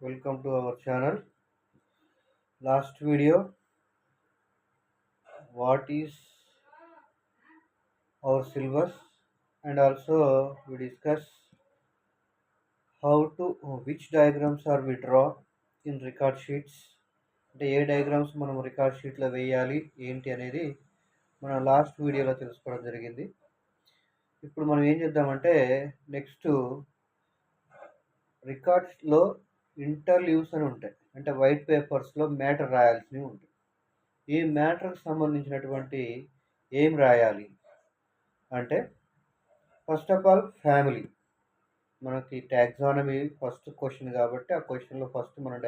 Welcome to our channel. Last video, what is our syllabus, and also we discuss how to which diagrams are we draw in record sheets. అంటే ఏ diagrams మనం record షీట్లో వేయాలి ఏంటి అనేది మనం last వీడియోలో తెలుసుకోవడం జరిగింది. ఇప్పుడు మనం ఏం చేద్దామంటే నెక్స్ట్ రికార్డ్స్లో ఇంటర్లీవ్స్ అని ఉంటాయి. అంటే వైట్ పేపర్స్లో మ్యాటర్ రాయాల్సినవి ఉంటాయి. ఈ మ్యాటర్కి సంబంధించినటువంటి ఏం రాయాలి అంటే ఫస్ట్ ఆఫ్ ఆల్ ఫ్యామిలీ. మనకి టాక్సానమీ ఫస్ట్ క్వశ్చన్ కాబట్టి ఆ క్వశ్చన్లో ఫస్ట్ మనం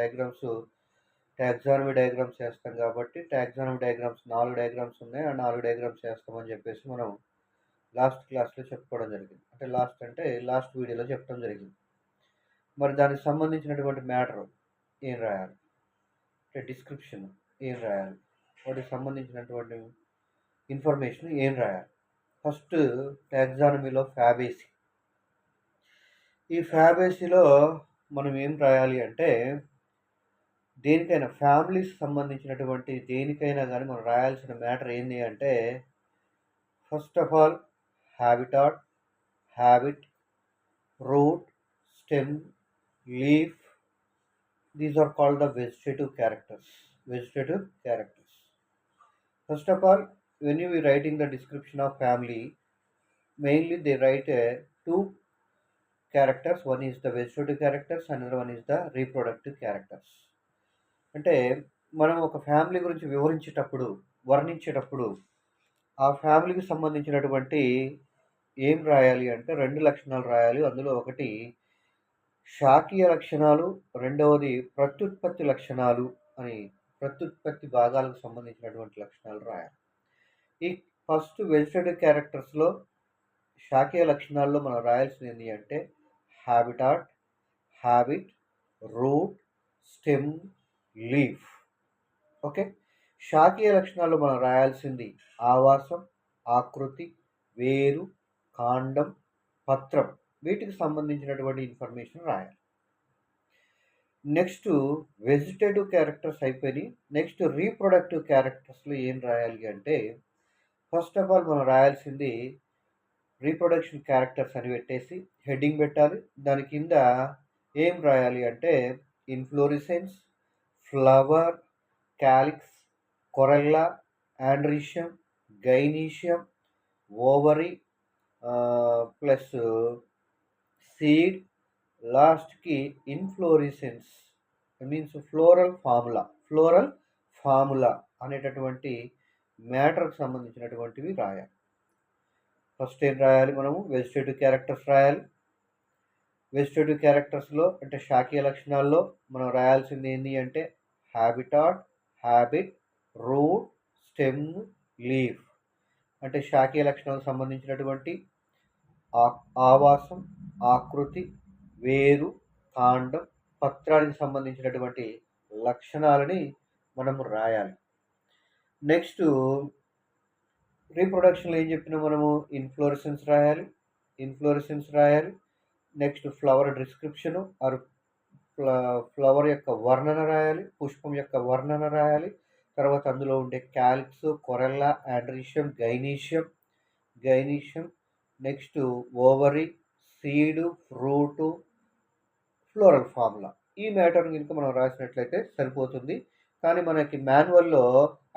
టాక్సానమీ డయాగ్రామ్స్ చేస్తాం కాబట్టి టాక్సానమీ డయాగ్రామ్స్ 4 డయాగ్రామ్స్ ఉన్నాయి. ఆ 4 డయాగ్రామ్స్ చేస్తామని చెప్పేసి మనం లాస్ట్ క్లాస్లో చెప్పుకోవడం జరిగింది. అంటే లాస్ట్ వీడియోలో చెప్పడం జరిగింది. మరి దానికి సంబంధించినటువంటి మ్యాటర్ ఏం రాయాలి, అంటే డిస్క్రిప్షన్ ఏం రాయాలి, వాటికి సంబంధించినటువంటి ఇన్ఫర్మేషన్ ఏం రాయాలి. ఫస్ట్ టాక్సానమీలో ఫ్యాబేసి. ఈ ఫ్యాబేసీలో మనం ఏం రాయాలి అంటే దేనికైనా ఫ్యామిలీస్ సంబంధించినటువంటి దేనికైనా కానీ మనం రాయాల్సిన మ్యాటర్ ఏంటి అంటే first of all habitat, habit, root, stem, leaf. These are called the vegetative characters. First of all, when you are writing the description of family, mainly they write two characters. One is the vegetative characters, another one is the reproductive characters. అంటే మనం ఒక family గురించి వర్ణించేటప్పుడు ఆ ఫ్యామిలీకి సంబంధించినటువంటి ఏం రాయాలి అంటే 2 లక్షణాలు రాయాలి. అందులో ఒకటి శాఖీయ లక్షణాలు, రెండవది ప్రత్యుత్పత్తి లక్షణాలు అని ప్రత్యుత్పత్తి భాగాలకు సంబంధించినటువంటి లక్షణాలు రాయాలి. ఈ ఫస్ట్ వెజిటేటివ్ క్యారెక్టర్స్లో శాఖీయ లక్షణాల్లో మనం రాయాల్సింది ఏంటి అంటే habitat, habit, root, stem, leaf. Okay. శాఖీయ లక్షణాల్లో మనం రాయాల్సింది ఆవాసం, ఆకృతి, వేరు, కాండం, పత్రం. వీటికి సంబంధించినటువంటి ఇన్ఫర్మేషన్ రాయాలి. నెక్స్ట్ వెజిటేటివ్ క్యారెక్టర్స్ అయిపోయి నెక్స్ట్ రీప్రొడక్టివ్ క్యారెక్టర్స్లో ఏం రాయాలి అంటే ఫస్ట్ ఆఫ్ ఆల్ మనం రాయాల్సింది రీప్రొడక్షన్ క్యారెక్టర్స్ అని పెట్టేసి హెడ్డింగ్ పెట్టాలి. దాని కింద ఏం రాయాలి అంటే inflorescence, flower, calyx, corolla, androecium, gynoecium, ovary plus seed, లాస్ట్కి ఇన్ఫ్లోరిసెన్స్ మీన్స్ ఫ్లోరల్ ఫార్ములా అనేటటువంటి మ్యాటర్కి సంబంధించినటువంటివి రాయాలి. ఫస్ట్ ఏం రాయాలి, మనము వెజిటేటివ్ క్యారెక్టర్స్ రాయాలి. వెజిటేటివ్ క్యారెక్టర్స్లో అంటే శాఖీయ లక్షణాల్లో మనం రాయాల్సింది ఏంటి అంటే habitat, habit, root, stem, leaf. అంటే శాఖీయ లక్షణాలకు సంబంధించినటువంటి ఆవాసం, ఆకృతి, వేరు, కాండం, పత్రానికి సంబంధించినటువంటి లక్షణాలని మనము రాయాలి. నెక్స్ట్ రీప్రొడక్షన్లో ఏం చెప్పినా మనము ఇన్ఫ్లోరెసెన్స్ రాయాలి. Next flower description or flower యొక్క వర్ణన రాయాలి, పుష్పం యొక్క వర్ణన రాయాలి. తర్వాత అందులో ఉండే calyx, corolla, androecium, gynoecium, next ovary, seed, fruit, floral formula. ఈ మ్యాటర్ కనుక మనం రాసినట్లయితే సరిపోతుంది. కానీ మనకి మాన్యువల్లో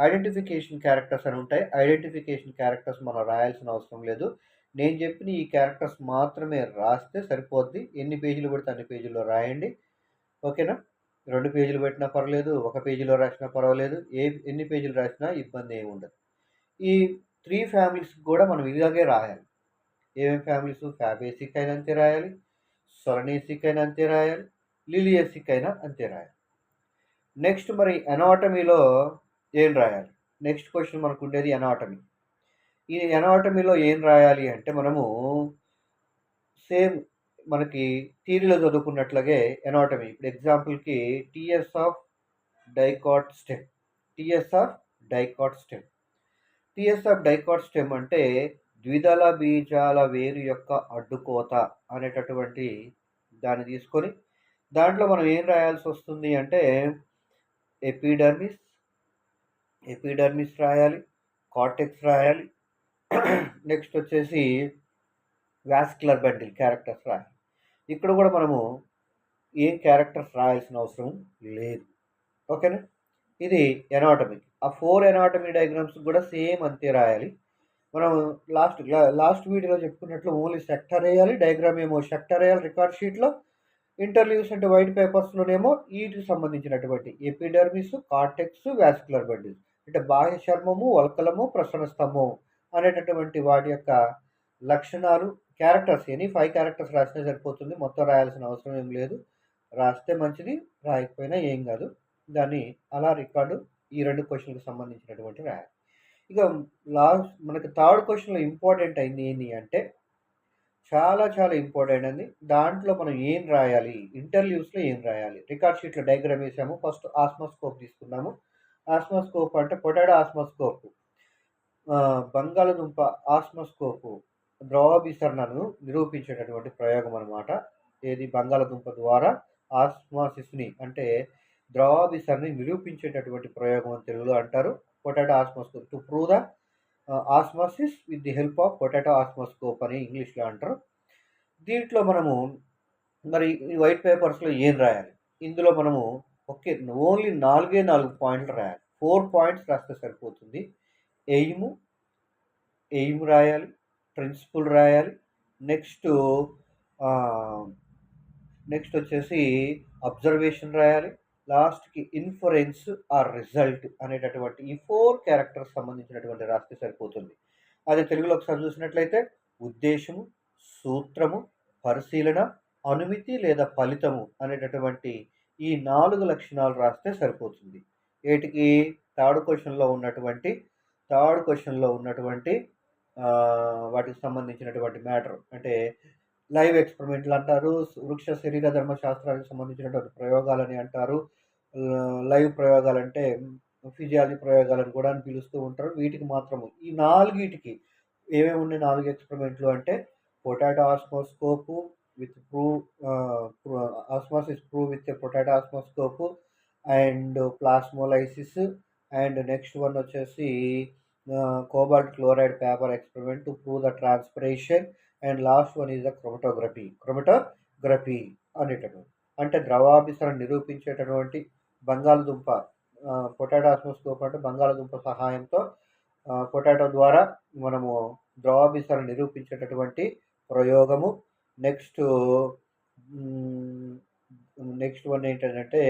ఐడెంటిఫికేషన్ క్యారెక్టర్స్ అని ఉంటాయి. ఐడెంటిఫికేషన్ క్యారెక్టర్స్ మనం రాయాల్సిన అవసరం లేదు. నేను చెప్పిన ఈ క్యారెక్టర్స్ మాత్రమే రాస్తే సరిపోద్ది. ఎన్ని పేజీలు పెడితే అన్ని పేజీల్లో రాయండి. ఓకేనా. 2 పేజీలు పెట్టినా పర్వాలేదు, 1 పేజీలో రాసినా పర్వాలేదు, ఎన్ని పేజీలు రాసినా ఇబ్బంది ఏమి ఉండదు. ఈ 3 ఫ్యామిలీస్ కూడా మనం ఇలాగే రాయాలి. ఏమేమి ఫ్యామిలీస్, ఫ్యాబేసిక్ అయినా అంతే రాయాలి, సొలనేసిక్ అయినా అంతే రాయాలి, లిలియేసిక్ అయినా అంతే రాయాలి. నెక్స్ట్ మరి ఎనాటమీలో ఏం రాయాలి? నెక్స్ట్ క్వశ్చన్ మనకు ఉండేది ఎనాటమీ. ఈ ఎనాటమీలో ఏం రాయాలి అంటే మనము సేమ్ మనకి థియరీలో చదువుకున్నట్లాగే ఎనాటమీ. ఇప్పుడు ఎగ్జాంపుల్కి టీఎస్ ఆఫ్ డైకాట్ స్టెమ్ అంటే ద్విదళ బీజాల వేరు యొక్క అడ్డుకోత అనేటటువంటి దాన్ని తీసుకొని దాంట్లో మనం ఏం రాయాల్సి వస్తుంది అంటే ఎపిడర్మిస్ ఎపిడర్మిస్ రాయాలి, కార్టెక్స్ రాయాలి. నెక్స్ట్ వచ్చేసి వాస్కులర్ బండిల్ క్యారెక్టర్స్ రాయాలి. ఇక్కడ కూడా మనము ఏం క్యారెక్టర్స్ రాయాల్సిన అవసరం లేదు. ఓకేనా? ఇది ఎనాటమీ. ఆ 4 ఎనాటమీ డయాగ్రామ్స్ కూడా సేమ్ అంతే రాయాలి. మనం లాస్ట్ వీడియోలో చెప్పుకున్నట్లు ఓన్లీ సెక్టర్ వేయాలి, డయాగ్రామ్ ఏమో సెక్టర్ వేయాలి రికార్డ్ షీట్లో. ఇంటర్లీవ్స్ అంటే వైట్ పేపర్స్లోనేమో వీటికి సంబంధించినటువంటి ఎపిడర్మిస్, కార్టెక్స్, వాస్కులర్ బండిల్స్ అంటే బాహ్య చర్మము, వల్కలము, ప్రసరణ స్తంభం అనేటటువంటి వాటి యొక్క లక్షణాలు, క్యారెక్టర్స్ ఎనీ 5 క్యారెక్టర్స్ రాసినా సరిపోతుంది. మొత్తం రాయాల్సిన అవసరం ఏం లేదు. రాస్తే మంచిది, రాయకపోయినా ఏం కాదు. దాన్ని అలా రికార్డు ఈ 2 క్వశ్చన్‌లకు సంబంధించినటువంటి రాయాలి. ఇక మనకి థర్డ్ క్వశ్చన్‌లో ఇంపార్టెంట్ అయింది ఏంటి అంటే చాలా చాలా ఇంపార్టెంట్ అండి. దాంట్లో మనం ఏం రాయాలి? ఇంటర్‌లీవ్స్‌లో ఏం రాయాలి? రికార్డ్ షీట్‌లో డయాగ్రామ్ ఏసాము. ఫస్ట్ ఆస్మోస్కోప్ తీసుకున్నాము. ఆస్మోస్కోప్ అంటే పొటాటో ఆస్మోస్కోప్. బంగాళదుంప ఆస్మోస్కోపు ద్రవాభిసరణను నిరూపించేటటువంటి ప్రయోగం అనమాట. ఏది బంగాళదుంప ద్వారా ఆస్మాసిస్‌ని అంటే ద్రవాభిసరణని నిరూపించేటటువంటి ప్రయోగం అని తెలుగులో అంటారు. Potato osmoscope to prove the osmosis with the help of potato osmoscope అని ఇంగ్లీష్‌లో అంటారు. దీంట్లో మనము మరి ఈ వైట్ పేపర్స్‌లో ఏం రాయాలి? ఇందులో మనము ఓకే. ఓన్లీ 4 పాయింట్లు రాయాలి. 4 పాయింట్స్ రాస్తే సరిపోతుంది. ఎయిము, ఎయిమ్ రాయాలి, ప్రిన్సిపుల్ రాయాలి. నెక్స్టు ఆహ్, నెక్స్ట్ వచ్చేసి అబ్జర్వేషన్ రాయాలి. లాస్ట్‌కి ఇన్ఫరెన్స్ ఆర్ రిజల్ట్ అనేటటువంటి ఈ 4 క్యారెక్టర్స్ సంబంధించినటువంటి రాస్తే సరిపోతుంది. అది తెలుగులో ఒకసారి చూసినట్లయితే ఉద్దేశము, సూత్రము, పరిశీలన, అనుమితి లేదా ఫలితము అనేటటువంటి ఈ 4 లక్షణాలు రాస్తే సరిపోతుంది. ఏటికి థర్డ్ క్వెషన్‌లో ఉన్నటువంటి వాటికి సంబంధించినటువంటి మ్యాటర్ అంటే లైవ్ ఎక్స్పెరిమెంట్లు అంటారు. వృక్ష శరీర ధర్మశాస్త్రానికి సంబంధించినటువంటి ప్రయోగాలని అంటారు. లైవ్ ప్రయోగాలంటే ఫిజియాలజీ ప్రయోగాలని కూడా అని పిలుస్తూ ఉంటారు. వీటికి మాత్రము ఈ 4గిటికి ఏమేమి ఉన్నాయి 4 ఎక్స్పెరిమెంట్లు అంటే potato osmoscope with osmosis prove with potato osmoscope and plasmolysis and next one వచ్చేసి cobalt chloride paper experiment to prove the transpiration and last one is the chromatography అనేటటువంటి అంటే ద్రవాభిసరణ నిరూపించేటటువంటి బంగాళదుంప పొటాటో ఆస్మోస్కోప్ అంటే బంగాళదుంప సహాయంతో పొటాటో ద్వారా మనము ద్రవాభిసరణ నిరూపించేటటువంటి ప్రయోగము. నెక్స్ట్ వన్ ఏంటంటే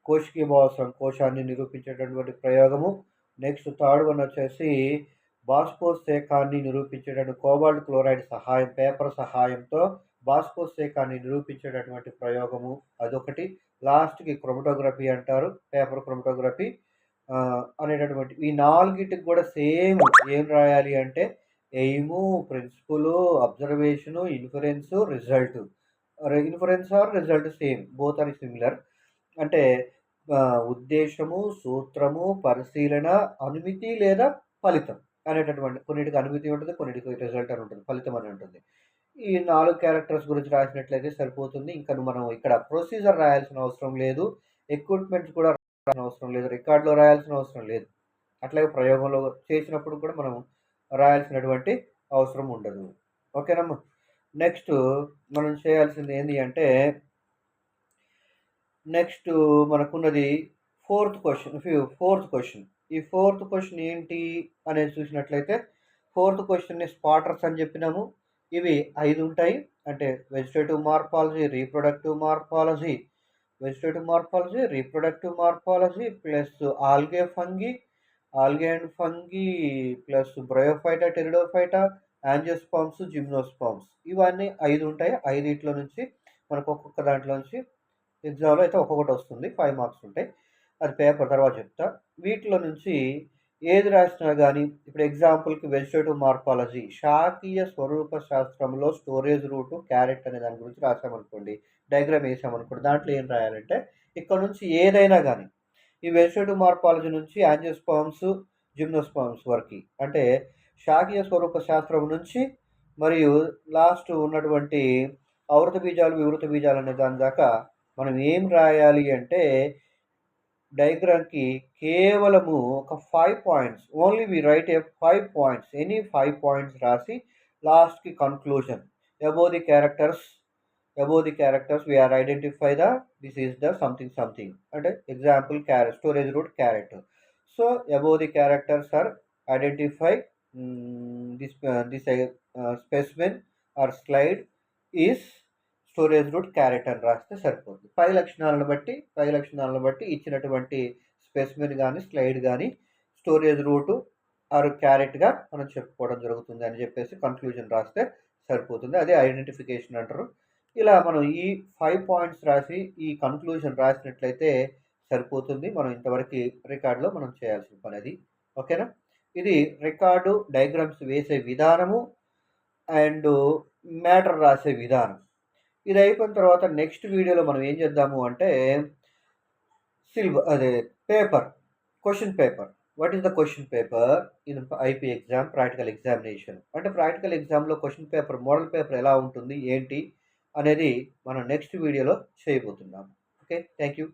కోశికీభావ సంకోచాన్ని నిరూపించేటటువంటి ప్రయోగము. నెక్స్ట్ థర్డ్ వన్ వచ్చేసి బాష్పోత్సేకాన్ని నిరూపించేటటువంటి కోబాల్ట్ క్లోరైడ్ సహాయం పేపర్ సహాయంతో బాష్పోత్సేకాన్ని నిరూపించేటటువంటి ప్రయోగము అదొకటి. లాస్ట్‌కి క్రోమటోగ్రఫీ అంటారు. పేపర్ క్రోమటోగ్రఫీ అనేటటువంటి ఈ 4గిటికి కూడా సేమ్ ఏం రాయాలి అంటే aim, principle, observation, inference, result. Inference or result same both are similar. అంటే ఉద్దేశము, సూత్రము, పరిశీలన, అనుమితి లేదా ఫలితం అనేటటువంటి కొన్నిటికి అనుమితి ఉంటుంది, కొన్నిటికి రిజల్ట్ అని ఉంటుంది, ఫలితం అని ఉంటుంది. ఈ 4 క్యారెక్టర్స్ గురించి రాసినట్లయితే సరిపోతుంది. ఇంకా మనం ఇక్కడ ప్రొసీజర్ రాయాల్సిన అవసరం లేదు. ఎక్విప్మెంట్స్ కూడా రాయాల్సిన అవసరం లేదు. రికార్డులో రాయాల్సిన అవసరం లేదు. అట్లాగే ప్రయోగంలో చేసినప్పుడు కూడా మనం రాయాల్సినటువంటి అవసరం ఉండదు. ఓకేనమ్మా? నెక్స్ట్ మనం చేయాల్సింది ఏంటి అంటే నెక్స్ట్ మనకున్నది ఫోర్త్ క్వశ్చన్. ఈ ఫోర్త్ క్వశ్చన్ ఏంటి అనేది చూసినట్లయితే ఫోర్త్ క్వశ్చన్ని స్పాటర్స్ అని చెప్పినాము. ఇవి 5 ఉంటాయి. అంటే vegetative morphology, reproductive morphology plus algae and fungi plus Bryophyta, Pteridophyta, angiosperms, gymnosperms ఇవన్నీ 5 ఉంటాయి. 5 నుంచి మనకు ఒక్కొక్క దాంట్లో నుంచి ఎగ్జామ్లో అయితే ఒక్కొక్కటి వస్తుంది. 5 మార్క్స్ ఉంటాయి. అది పేపర్ తర్వాత చెప్తా. వీటిలో నుంచి ఏది రాసినా కానీ ఇప్పుడు ఎగ్జాంపుల్కి వెజిటేటివ్ మార్ఫాలజీ శాఖీయ స్వరూప శాస్త్రంలో స్టోరేజ్ రూటు క్యారెట్ అనే దాని గురించి రాసామనుకోండి, డయాగ్రామ్ వేసామనుకోండి, దాంట్లో ఏం రాయాలంటే ఇక్కడ నుంచి ఏదైనా కానీ ఈ వెజిటేటివ్ మార్ఫాలజీ నుంచి యాంజియోస్పర్మ్స్, జిమ్నోస్పర్మ్స్ వరకు అంటే శాఖీయ స్వరూప శాస్త్రం నుంచి మరియు లాస్ట్ ఉన్నటువంటి ఆవృత బీజాలు, వివృత బీజాలు అనే దాని దాకా మనం ఏం రాయాలి అంటే డయాగ్రామ్‌కి కేవలము ఒక 5 points only we write a 5 points any 5 points రాసి లాస్ట్‌కి conclusion above the characters we are identify the this is the something something అంటే example carrot storage root carrot. So above the characters are identify this specimen or slide is storage root carrot అని రాస్తే సరిపోతుంది. పై లక్షణాలను బట్టి ఇచ్చినటువంటి specimen కానీ slide కానీ storage route are క్యారెట్గా మనం చెప్పుకోవడం జరుగుతుంది అని చెప్పేసి కన్క్లూజన్ రాస్తే సరిపోతుంది. అదే ఐడెంటిఫికేషన్ అంటారు. ఇలా మనం ఈ 5 పాయింట్స్ రాసి ఈ కన్క్లూజన్ రాసినట్లయితే సరిపోతుంది. మనం ఇంతవరకు రికార్డులో మనం చేయాల్సిన పని అది. ఓకేనా? ఇది రికార్డు డయాగ్రామ్స్ వేసే విధానము అండ్ మ్యాటర్ రాసే విధానం. ఇది అయిపోయిన తర్వాత నెక్స్ట్ వీడియోలో మనం ఏం చేద్దాము అంటే paper, question paper. What is the question paper in IP exam practical examination అంటే ప్రాక్టికల్ ఎగ్జామ్లో క్వశ్చన్ పేపర్ మోడల్ పేపర్ ఎలా ఉంటుంది ఏంటి అనేది మనం నెక్స్ట్ వీడియోలో చేయబోతున్నాము. Okay, thank you.